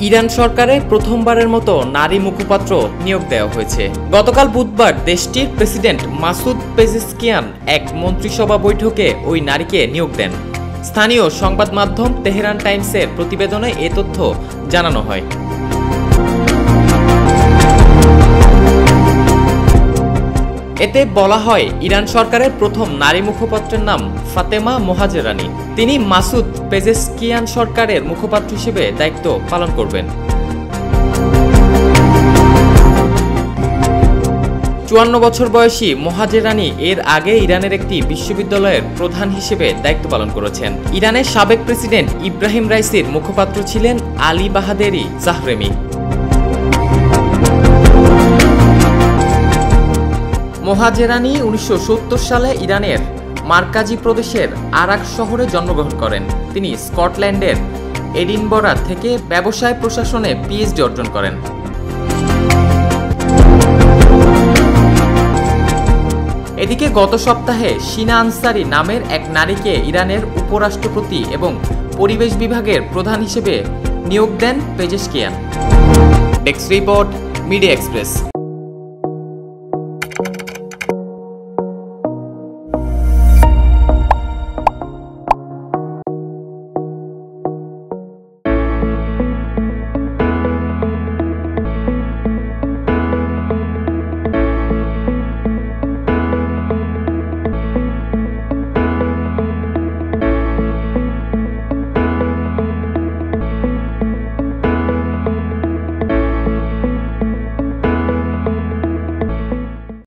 Iran সরকারে প্রথমবারের মতো নারী মুখপাত্র নিয়োগ দেওয়া হয়েছে। গতকাল বুধবার দেশটির প্রেসিডেন্ট মাসুদ পেজেশকিয়ান এক মন্ত্রিসভা বৈঠকে ওই নারীকে নিয়োগ দেন। স্থানীয় সংবাদ মাধ্যম তেহরান টাইমসের প্রতিবেদনে এ তথ্য জানানো হয়। এতে বলা হয়, ইরান সরকারের প্রথম নারী মুখপাত্রের নাম ফাতেমা মোহাজেরানি। তিনি মাসুদ পেজেশকিয়ান সরকারের মুখপাত্র হিসেবে দায়িত্ব পালন করবেন। 54 বছর বয়সী মোহাজেরানি এর আগে ইরানের একটি বিশ্ববিদ্যালয়ের প্রধান হিসেবে দায়িত্ব পালন করেছেন। ইরানের সাবেক প্রেসিডেন্ট ইব্রাহিম রাইসির মুখপাত্র ছিলেন আলী বাহাদেরি জাহরেমি। মোহাজেরানি 1970 সালে ইরানের মার্কাজি প্রদেশের আরাক শহরে জন্মগ্রহণ করেন। তিনি স্কটল্যান্ডের এডিনবরা থেকে ব্যবসায় প্রশাসনে পিএইচডি অর্জন করেন। এদিকে গত সপ্তাহে শিনা আনসারি নামের এক নারীকে ইরানের উপরাষ্ট্রপতি এবং পরিবেশ বিভাগের প্রধান হিসেবে নিয়োগ দেন Pezeshkian. Desk report, media express.